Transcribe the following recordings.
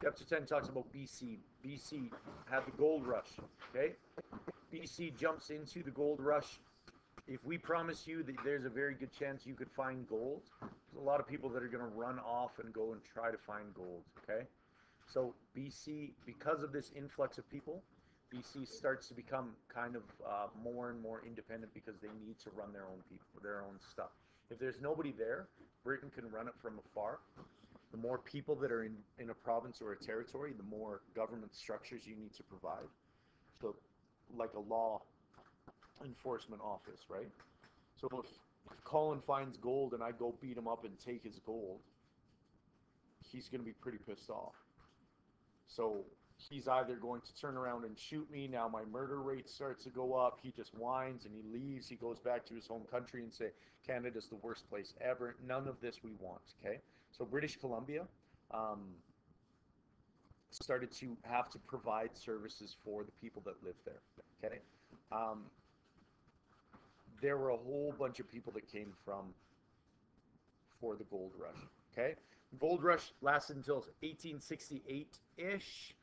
Chapter 10 talks about BC. BC had the gold rush. Okay? BC jumps into the gold rush. If we promise you that there's a very good chance you could find gold, there's a lot of people that are going to run off and go and try to find gold. Okay? So BC, because of this influx of people, BC starts to become kind of more and more independent because they need to run their own people, their own stuff. If there's nobody there, Britain can run it from afar. The more people that are in a province or a territory, the more government structures you need to provide. So, like a law enforcement office, right? So if Colin finds gold and I go beat him up and take his gold, he's going to be pretty pissed off. So he's either going to turn around and shoot me. Now my murder rate starts to go up. He just whines and he leaves. He goes back to his home country and say, Canada's the worst place ever. None of this we want, okay? So British Columbia um, started to have to provide services for the people that live there, okay? Um, there were a whole bunch of people that came from for the gold rush, okay? Gold rush lasted until 1868-ish.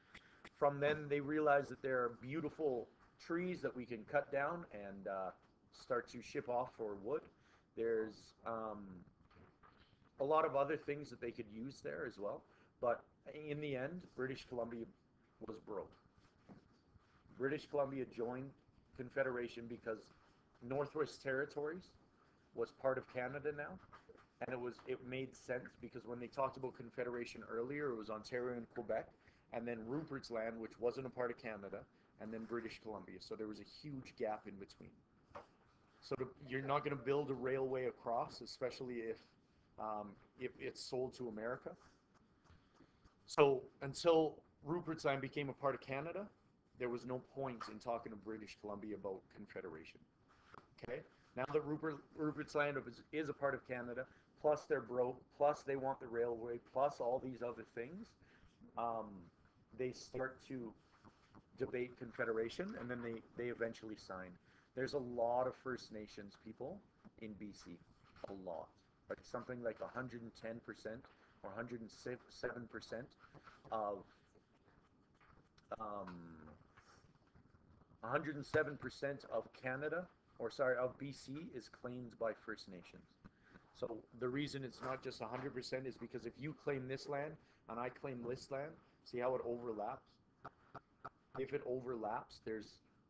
From then, they realized that there are beautiful trees that we can cut down and start to ship off for wood. There's a lot of other things that they could use there as well. But in the end, British Columbia was broke. British Columbia joined Confederation because Northwest Territories was part of Canada now, and it made sense because when they talked about Confederation earlier, it was Ontario and Quebec, and then Rupert's Land, which wasn't a part of Canada, and then British Columbia. So there was a huge gap in between. So you're not going to build a railway across, especially if it's sold to America. So until Rupert's Land became a part of Canada, there was no point in talking to British Columbia about Confederation. Okay? Now that Rupert's Land is a part of Canada, plus they're broke, plus they want the railway, plus all these other things, they start to debate Confederation, and then they eventually sign. There's a lot of First Nations people in BC, a lot, like something like 110% or 107% of 107% of Canada, or sorry, of BC is claimed by First Nations. So the reason it's not just 100% is because if you claim this land and I claim this land, see how it overlaps? If it overlaps,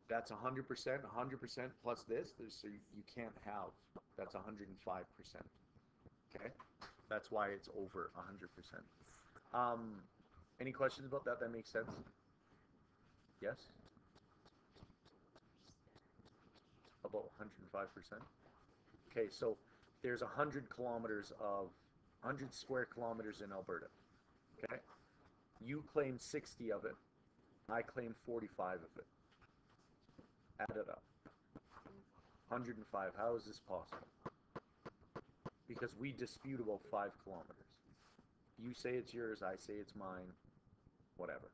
that's 100%, 100% plus this, so you can't have, that's 105%. Okay? That's why it's over 100%. Any questions about that? That makes sense? Yes? About 105%? Okay, so there's 100 square kilometers in Alberta. Okay? You claim 60 of it. I claim 45 of it. Add it up. 105. How is this possible? Because we dispute about 5 kilometers. You say it's yours, I say it's mine, whatever.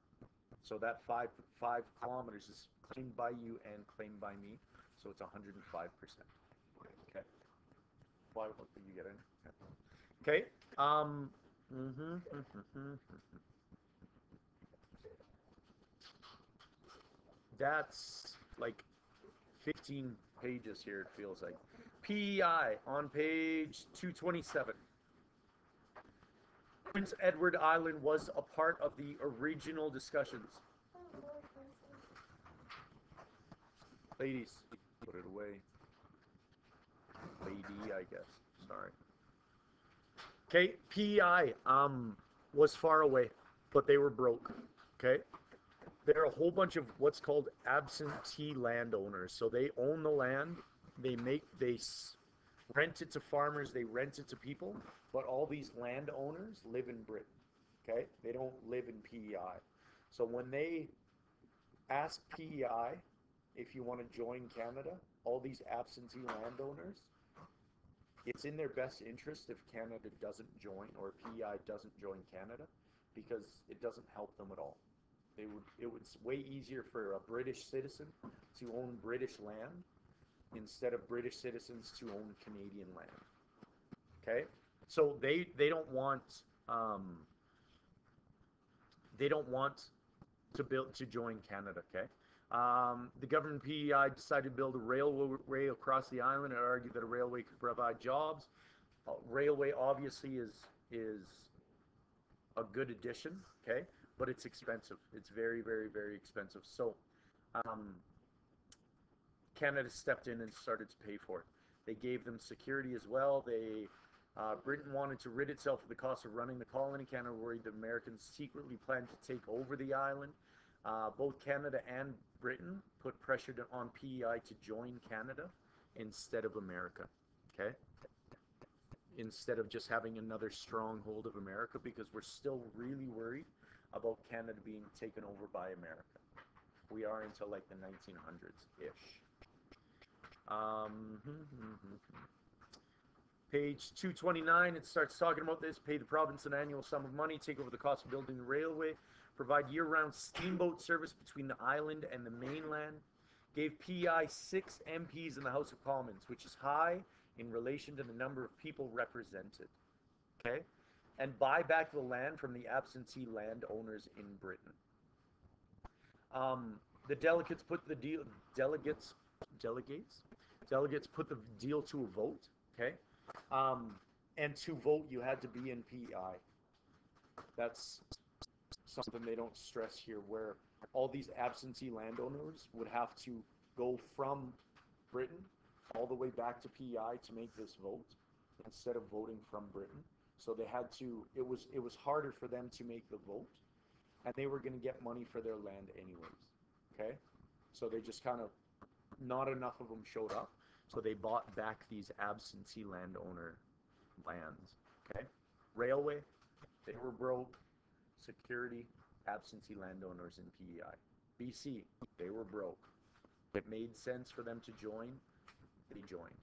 So that 5 kilometers is claimed by you and claimed by me, so it's 105%. Okay. Why did you get in? Okay. That's like 15 pages here, it feels like. PEI on page 227. Prince Edward Island was a part of the original discussions. Ladies, put it away. Lady, I guess. Sorry. Okay, PEI was far away, but they were broke. Okay? There are a whole bunch of what's called absentee landowners. So they own the land, they rent it to farmers, they rent it to people, but all these landowners live in Britain. Okay? They don't live in PEI. So when they ask PEI if you want to join Canada, all these absentee landowners, it's in their best interest if Canada doesn't join or PEI doesn't join Canada because it doesn't help them at all. It's way easier for a British citizen to own British land instead of British citizens to own Canadian land. Okay, so they don't want they don't want to join Canada. Okay. The government PEI decided to build a railway across the island and argued that a railway could provide jobs. Railway obviously is a good addition, okay, but it's expensive. It's very, very, very expensive. So um, Canada stepped in and started to pay for it. They gave them security as well. Britain wanted to rid itself of the cost of running the colony. Canada worried that Americans secretly planned to take over the island. Both Canada and Britain put pressure on PEI to join Canada instead of America. Okay, instead of just having another stronghold of America, because we're still really worried about Canada being taken over by America. We are until like the 1900s-ish. Page 229, it starts talking about this. Pay the province an annual sum of money, take over the cost of building the railway, provide year-round steamboat service between the island and the mainland, gave PEI 6 MPs in the House of Commons, which is high in relation to the number of people represented, okay? And buy back the land from the absentee landowners in Britain. The delegates put the deal. Delegates put the deal to a vote, okay? And to vote, you had to be in PEI. That's something they don't stress here, where all these absentee landowners would have to go from Britain all the way back to PEI to make this vote instead of voting from Britain. So they had to, it was harder for them to make the vote, and they were going to get money for their land anyways, okay? So they just kind of, not enough of them showed up, so they bought back these absentee landowner lands, okay? Railway, they were broke. Security, absentee landowners in PEI. BC, they were broke. It made sense for them to join. They joined.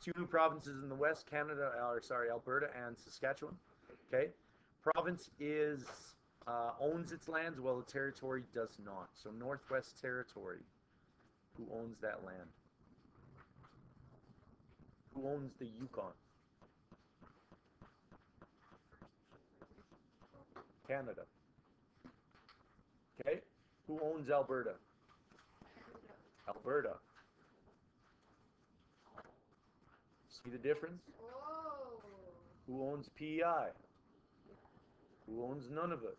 2 new provinces in the west, Alberta and Saskatchewan. Okay, province owns its lands, while the territory does not. So Northwest Territory, who owns that land? Who owns the Yukon? Canada. Okay, who owns Alberta? Alberta. See the difference? Whoa. Who owns PEI? Who owns none of it?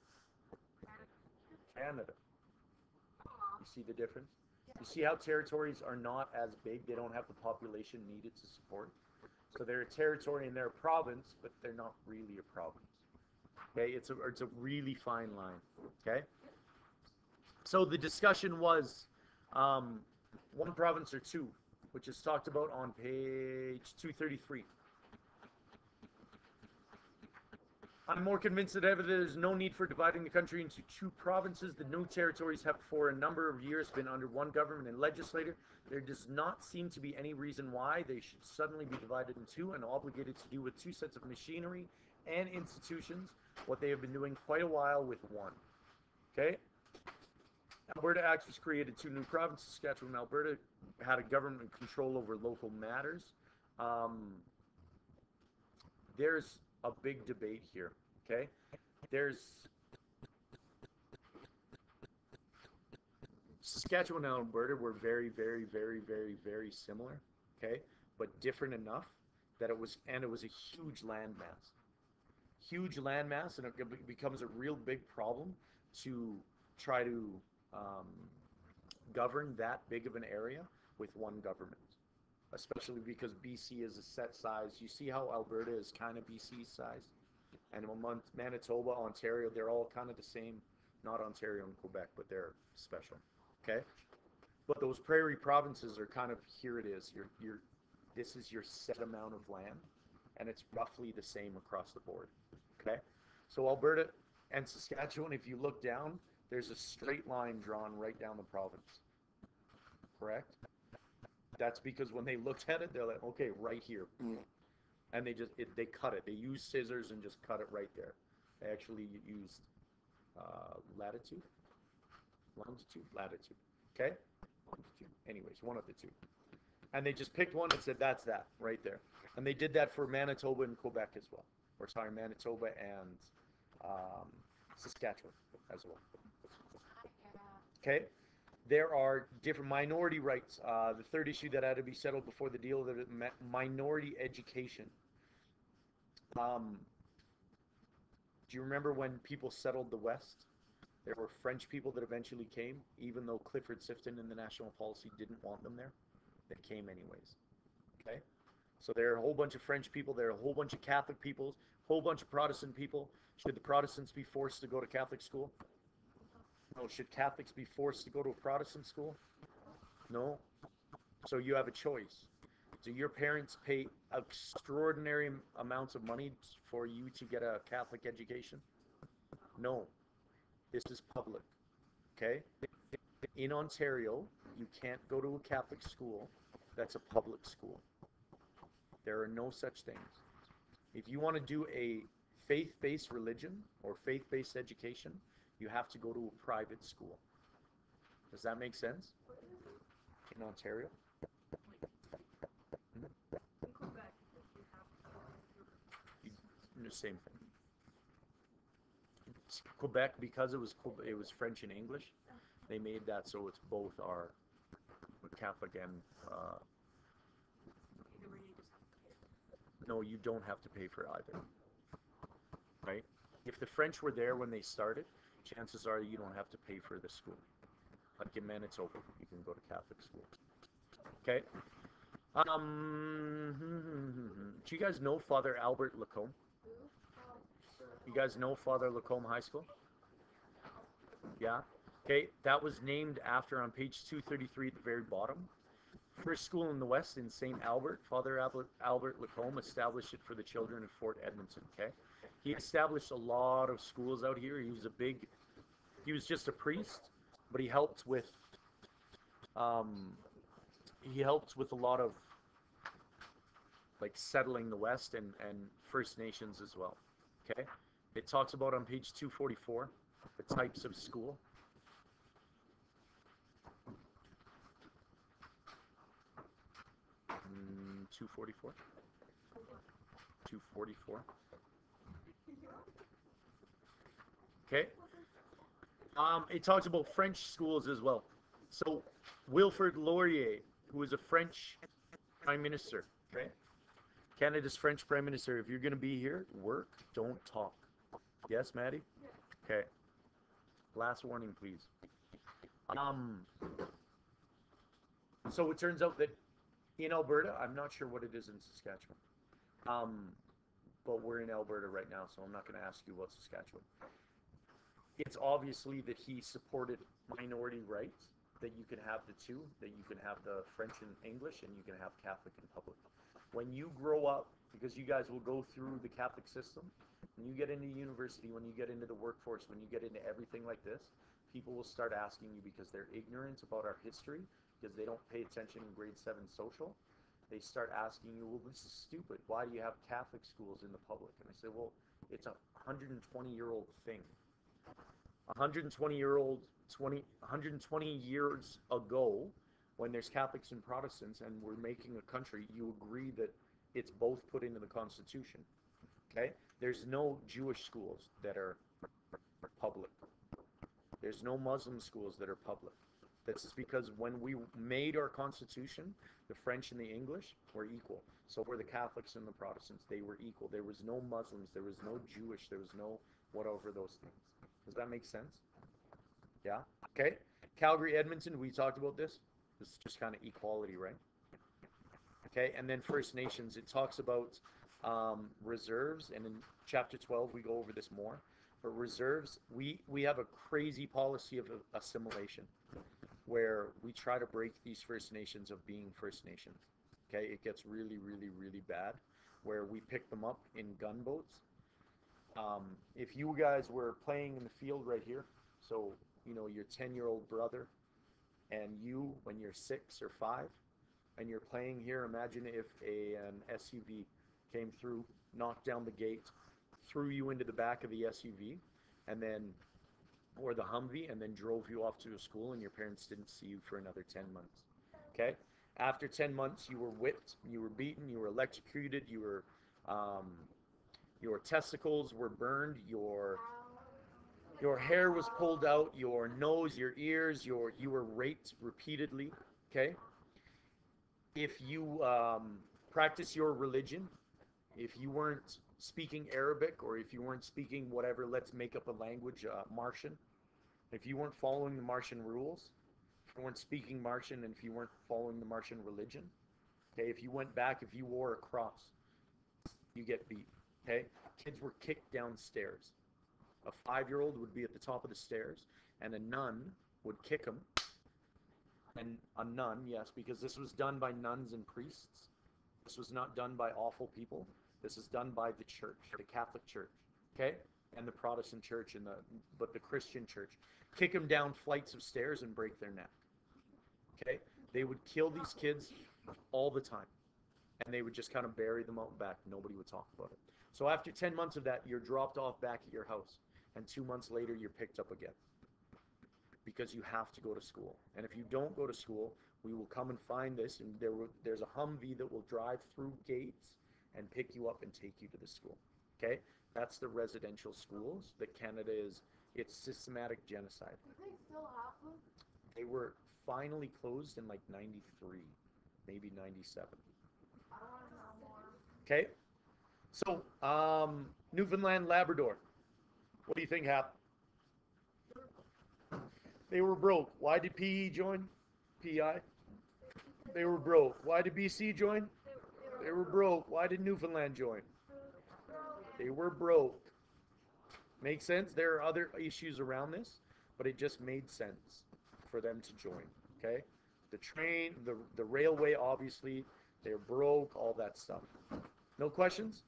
Canada. You see the difference? You see how territories are not as big? They don't have the population needed to support. So they're a territory and they're a province, but they're not really a province. Okay, it's a really fine line. Okay, so the discussion was one province or two, which is talked about on page 233. I'm more convinced than ever that there's no need for dividing the country into 2 provinces. The new territories have for a number of years been under one government and legislature. There does not seem to be any reason why they should suddenly be divided in 2 and obligated to do with 2 sets of machinery and institutions what they have been doing quite a while with one. Okay? Alberta Act was created 2 new provinces. Saskatchewan and Alberta had a government control over local matters. There's a big debate here, okay? Saskatchewan and Alberta were very, very, very, very, very similar, okay? But different enough that it was a huge landmass. Huge landmass, and it becomes a real big problem to try to govern that big of an area with one government, especially because BC is a set size. You see how Alberta is kind of BC's size, and Manitoba, Ontario, they're all kind of the same. Not Ontario and Quebec, but they're special. Okay, but those prairie provinces are kind of, here it is. This is your set amount of land, and it's roughly the same across the board. Okay, so Alberta and Saskatchewan, if you look down, there's a straight line drawn right down the province. Correct? That's because when they looked at it, they're like, okay, right here. And they cut it. They used scissors and just cut it right there. They actually used latitude, latitude. Okay? Longitude. Anyways, one of the two. And they just picked one and said, that's that, right there. And they did that for Manitoba and Quebec as well. Or sorry, Manitoba and Saskatchewan as well. Okay. There are different minority rights. The third issue that had to be settled before the deal, the minority education. Um, do you remember when people settled the West? There were French people that eventually came, even though Clifford Sifton and the national policy didn't want them there. They came anyways. Okay? So there are a whole bunch of French people, there are a whole bunch of Catholic people, a whole bunch of Protestant people. Should the Protestants be forced to go to Catholic school? No. Should Catholics be forced to go to a Protestant school? No. So you have a choice. Do your parents pay extraordinary amounts of money for you to get a Catholic education? No. This is public. Okay? In Ontario, you can't go to a Catholic school that's a public school. There are no such things. If you want to do a faith-based religion or faith-based education, you have to go to a private school. Does that make sense? In Ontario? The same thing. Quebec, because it was French and English, they made that so it's both are Catholic and no, you don't have to pay for either, right? If the French were there when they started, chances are you don't have to pay for the school. Like in Manitoba, you can go to Catholic school. Okay. Do you guys know Father Albert Lacombe? You guys know Father Lacombe High School? Yeah. Okay, that was named after on page 233 at the very bottom. First school in the West in St. Albert. Father Albert Lacombe established it for the children in Fort Edmonton. Okay, he established a lot of schools out here. He was just a priest, but um, he helped with a lot of like settling the West and First Nations as well. Okay, it talks about on page 244 the types of school. 244. 244. Okay. It talks about French schools as well. So Wilfrid Laurier, who was a French prime minister, okay? Canada's French prime minister. If you're going to be here, work, don't talk. Yes, Maddie? Okay. Last warning, please. So it turns out that in Alberta, I'm not sure what it is in Saskatchewan. Um, but we're in Alberta right now, so I'm not going to ask you about Saskatchewan. It's obviously that he supported minority rights, that you can have the two, that you can have the French and English, and you can have Catholic and public. When you grow up, because you guys will go through the Catholic system, when you get into university, when you get into the workforce, when you get into everything like this, people will start asking you because they're ignorant about our history, because they don't pay attention in grade 7 social. They start asking you, well, this is stupid. Why do you have Catholic schools in the public? And I say, well, it's a 120-year-old thing. 120 years ago, when there's Catholics and Protestants and we're making a country, you agree that it's both put into the Constitution. Okay? There's no Jewish schools that are public. There's no Muslim schools that are public. That's because when we made our Constitution, the French and the English were equal. So were the Catholics and the Protestants. They were equal. There was no Muslims. There was no Jewish. There was no whatever those things. Does that make sense? Yeah? Okay. Calgary, Edmonton, we talked about this. This is just kind of equality, right? Okay. And then First Nations, it talks about reserves. And in chapter 12, we go over this more. But reserves, we have a crazy policy of assimilation where we try to break these First Nations of being First Nations. Okay. It gets really, really, really bad where we pick them up in gunboats. If you guys were playing in the field right here, so your 10-year-old brother and you when you're 6 or 5, and you're playing here, imagine if an SUV came through, knocked down the gate, threw you into the back of the SUV, and then or the Humvee, and then drove you off to a school, and your parents didn't see you for another 10 months. Okay? After 10 months, you were whipped, you were beaten, you were electrocuted, your testicles were burned, Your hair was pulled out, your nose, your ears, you were raped repeatedly. Okay? If you practice your religion, if you weren't speaking Arabic or if you weren't speaking whatever, let's make up a language, Martian, if you weren't following the Martian rules, if you weren't speaking Martian and if you weren't following the Martian religion, okay, if you went back, if you wore a cross, you get beat. Okay? Kids were kicked downstairs. A 5-year-old would be at the top of the stairs, and a nun would kick him. And a nun, yes, because this was done by nuns and priests. This was not done by awful people. This is done by the church, the Catholic Church, okay, and the Protestant Church, and the Christian Church. Kick them down flights of stairs and break their neck. Okay, they would kill these kids all the time, and they would just kind of bury them out back. Nobody would talk about it. So after 10 months of that, you're dropped off back at your house, and 2 months later, you're picked up again because you have to go to school. And if you don't go to school, we will come and find this, and there's a Humvee that will drive through gates and pick you up and take you to the school. Okay? That's the residential schools that Canada is. It's systematic genocide. Do they still have them? They were finally closed in like 93, maybe 97. I want to know more. Okay? So, Newfoundland, Labrador. What do you think happened? They were broke. Why did PE join? PI? They were broke. Why did BC join? They were broke. Why did Newfoundland join? They were broke. Makes sense? There are other issues around this, but it just made sense for them to join. Okay? The train, the railway, obviously, they're broke, all that stuff. No questions?